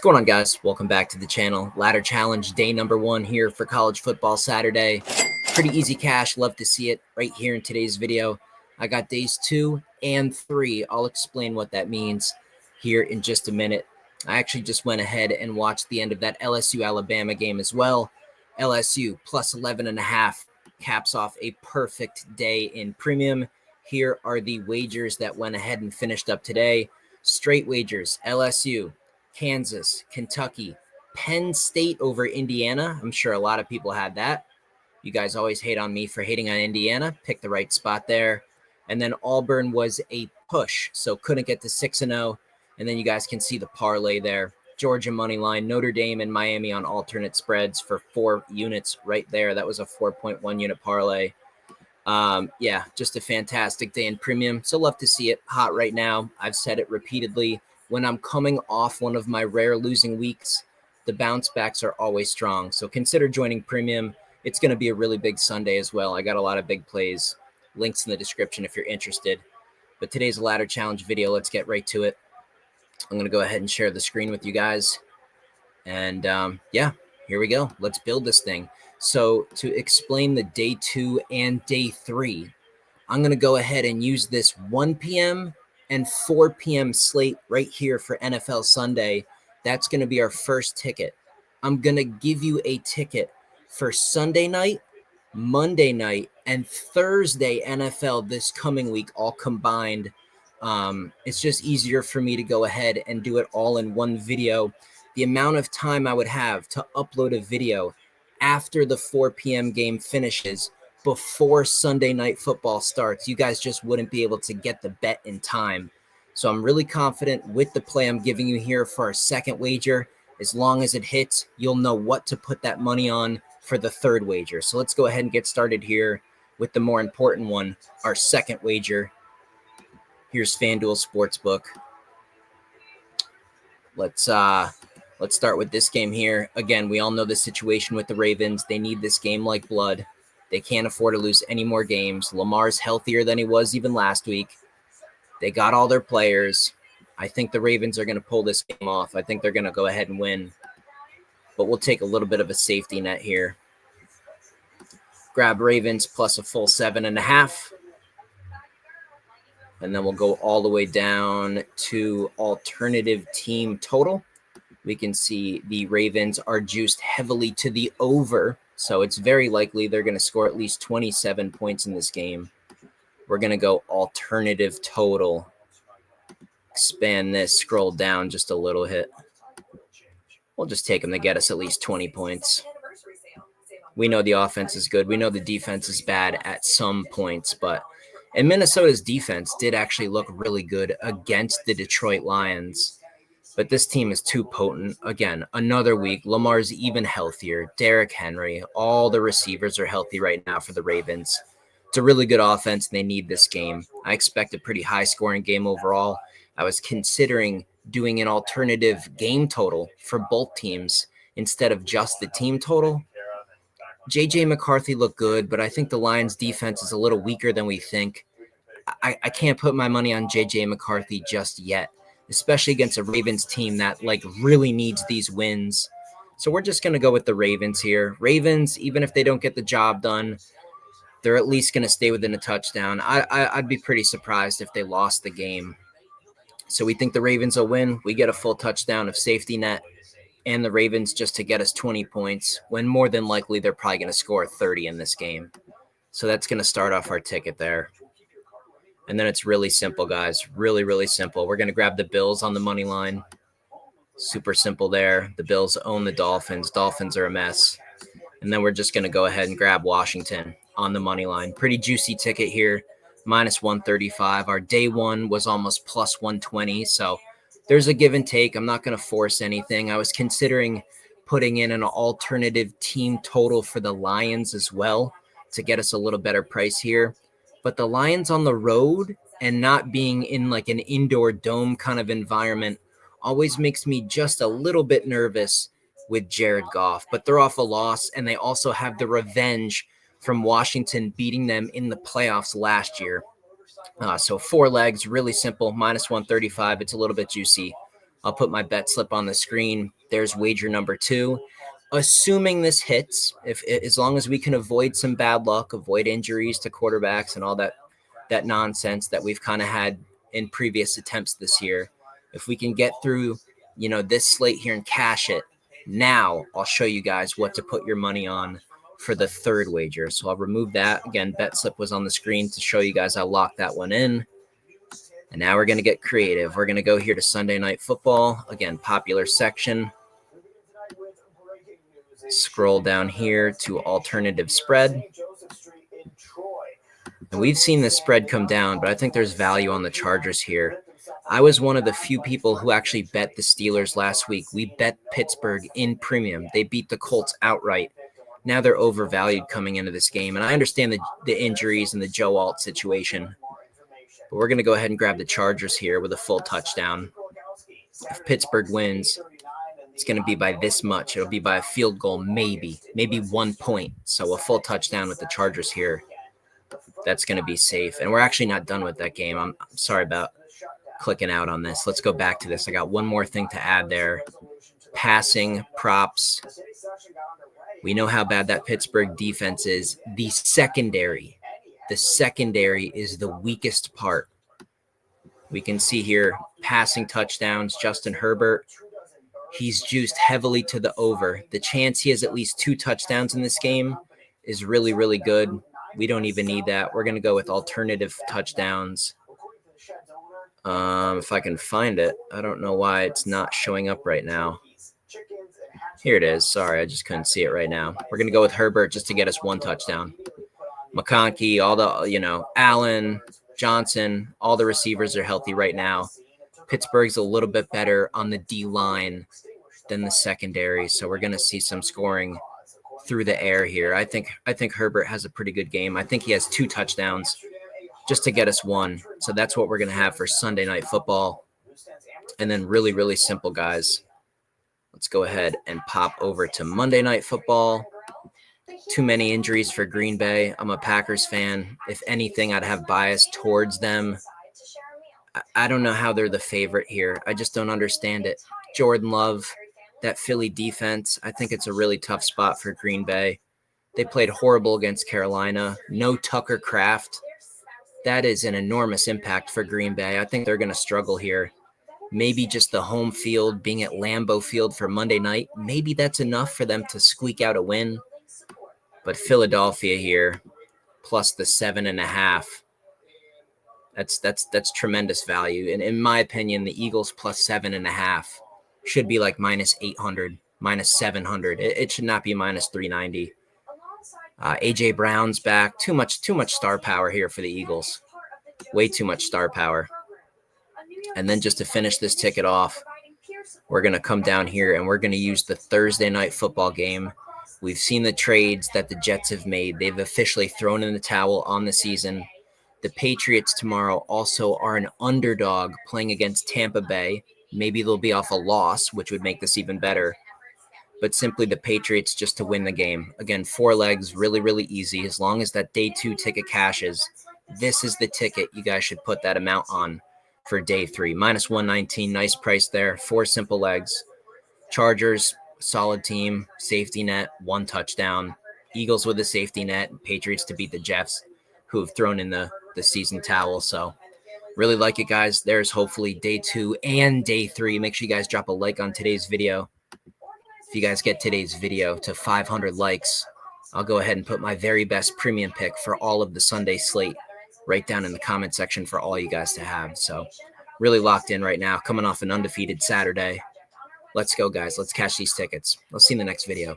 What's going on, guys? Welcome back to the channel. Ladder challenge day number 1 here for college football Saturday. Pretty easy cash. Love to see it right here in today's video. I got days 2 and 3. I'll explain what that means here in just a minute. I actually just went ahead and watched the end of that LSU-Alabama game as well. LSU plus 11.5 caps off a perfect day in premium. Here are the wagers that went ahead and finished up today. Straight wagers, LSU, Kansas, Kentucky, Penn State over Indiana. I'm sure a lot of people had that. You guys always hate on me for hating on Indiana. Pick the right spot there. And then Auburn was a push, so couldn't get to 6-0. And then you guys can see the parlay there. Georgia money line, Notre Dame and Miami on alternate spreads for 4 units right there. That was a 4.1 unit parlay. Yeah, just a fantastic day in premium. So love to see it. Hot right now. I've said it repeatedly. When I'm coming off one of my rare losing weeks, the bounce backs are always strong. So consider joining premium. It's going to be a really big Sunday as well. I got a lot of big plays. Links in the description if you're interested. But today's ladder challenge video, let's get right to it. I'm going to go ahead and share the screen with you guys. And yeah, here we go. Let's build this thing. So to explain the day 2 and day 3, I'm going to go ahead and use this 1 p.m. and 4 p.m. slate right here for NFL Sunday. That's going to be our first ticket. I'm going to give you a ticket for Sunday night, Monday night, and Thursday NFL this coming week, all combined. It's just easier for me to go ahead and do it all in one video. The amount of time I would have to upload a video after the 4 p.m. game finishes before Sunday night football starts, you guys just wouldn't be able to get the bet in time. So I'm really confident with the play I'm giving you here for our second wager. As long as it hits, you'll know what to put that money on for the third wager. So let's go ahead and get started here with the more important one, our second wager. Here's FanDuel Sportsbook. Let's start with this game here. Again, we all know the situation with the Ravens. They need this game like blood. They can't afford to lose any more games. Lamar's healthier than he was even last week. They got all their players. I think the Ravens are going to pull this game off. I think they're going to go ahead and win. But we'll take a little bit of a safety net here. Grab Ravens plus a full 7.5. And then we'll go all the way down to alternative team total. We can see the Ravens are juiced heavily to the over. So it's very likely they're going to score at least 27 points in this game. We're going to go alternative total. Expand this, scroll down just a little bit. We'll just take them to get us at least 20 points. We know the offense is good. We know the defense is bad at some points, and Minnesota's defense did actually look really good against the Detroit Lions. But this team is too potent. Again, another week. Lamar's even healthier. Derrick Henry. All the receivers are healthy right now for the Ravens. It's a really good offense, and they need this game. I expect a pretty high-scoring game overall. I was considering doing an alternative game total for both teams instead of just the team total. J.J. McCarthy looked good, but I think the Lions' defense is a little weaker than we think. I can't put my money on J.J. McCarthy just yet, especially against a Ravens team that really needs these wins. So we're just going to go with the Ravens here. Ravens, even if they don't get the job done, they're at least going to stay within a touchdown. I'd be pretty surprised if they lost the game. So we think the Ravens will win. We get a full touchdown of safety net and the Ravens just to get us 20 points, when more than likely they're probably going to score 30 in this game. So that's going to start off our ticket there. And then it's really simple, guys. Really, really simple. We're going to grab the Bills on the money line. Super simple there. The Bills own the Dolphins. Dolphins are a mess. And then we're just going to go ahead and grab Washington on the money line. Pretty juicy ticket here. Minus 135. Our day 1 was almost plus 120. So there's a give and take. I'm not going to force anything. I was considering putting in an alternative team total for the Lions as well to get us a little better price here. But the Lions on the road and not being in an indoor dome kind of environment always makes me just a little bit nervous with Jared Goff. But they're off a loss, and they also have the revenge from Washington beating them in the playoffs last year. So 4 legs, really simple, minus 135. It's a little bit juicy. I'll put my bet slip on the screen. There's wager number 2. Assuming this hits, as long as we can avoid some bad luck, avoid injuries to quarterbacks and all that nonsense that we've kind of had in previous attempts this year, if we can get through, this slate here and cash it, now I'll show you guys what to put your money on for the third wager. So I'll remove that. Again, bet slip was on the screen to show you guys I locked that one in. And now we're going to get creative. We're going to go here to Sunday Night Football. Again, popular section. Scroll down here to alternative spread. And we've seen the spread come down, but I think there's value on the Chargers here. I was one of the few people who actually bet the Steelers last week. We bet Pittsburgh in premium. They beat the Colts outright. Now they're overvalued coming into this game. And I understand the injuries and the Joe Alt situation. But we're going to go ahead and grab the Chargers here with a full touchdown. If Pittsburgh wins, it's going to be by this much. It'll be by a field goal, maybe 1 point. So a full touchdown with the Chargers here. That's going to be safe. And we're actually not done with that game. I'm sorry about clicking out on this. Let's go back to this. I got one more thing to add there. Passing, props. We know how bad that Pittsburgh defense is. The secondary is the weakest part. We can see here passing touchdowns. Justin Herbert, he's juiced heavily to the over. The chance he has at least 2 touchdowns in this game is really, really good. We don't even need that. We're going to go with alternative touchdowns. If I can find it. I don't know why it's not showing up right now. Here it is. Sorry, I just couldn't see it right now. We're going to go with Herbert just to get us 1 touchdown. McConkey, all the, Allen, Johnson, all the receivers are healthy right now. Pittsburgh's a little bit better on the D-line than the secondary, so we're going to see some scoring through the air here. I think Herbert has a pretty good game. I think he has 2 touchdowns just to get us 1. So that's what we're going to have for Sunday Night Football. And then really, really simple, guys. Let's go ahead and pop over to Monday Night Football. Too many injuries for Green Bay. I'm a Packers fan. If anything, I'd have bias towards them. I don't know how they're the favorite here. I just don't understand it. Jordan Love, that Philly defense, I think it's a really tough spot for Green Bay. They played horrible against Carolina. No Tucker Kraft. That is an enormous impact for Green Bay. I think they're going to struggle here. Maybe just the home field being at Lambeau Field for Monday night. Maybe that's enough for them to squeak out a win. But Philadelphia here, plus the 7.5. That's tremendous value. And in my opinion, the Eagles plus 7.5 should be like minus 800, minus 700. It should not be minus 390. AJ Brown's back. Too much star power here for the Eagles. Way too much star power. And then just to finish this ticket off, we're going to come down here and we're going to use the Thursday Night Football game. We've seen the trades that the Jets have made. They've officially thrown in the towel on the season. The Patriots tomorrow also are an underdog playing against Tampa Bay. Maybe they'll be off a loss, which would make this even better. But simply the Patriots just to win the game. Again, 4 legs, really, really easy. As long as that day 2 ticket cashes, this is the ticket you guys should put that amount on for day 3. Minus 119, nice price there. 4 simple legs. Chargers, solid team, safety net, 1 touchdown. Eagles with a safety net, Patriots to beat the Jets, who have thrown in the season towel. So really like it, guys. There's hopefully day 2 and day 3. Make sure you guys drop a like on today's video. If you guys get today's video to 500 likes, I'll go ahead and put my very best premium pick for all of the Sunday slate right down in the comment section for all you guys to have. So really locked in right now, coming off an undefeated Saturday. Let's go, guys. Let's cash these tickets. I'll see you in the next video.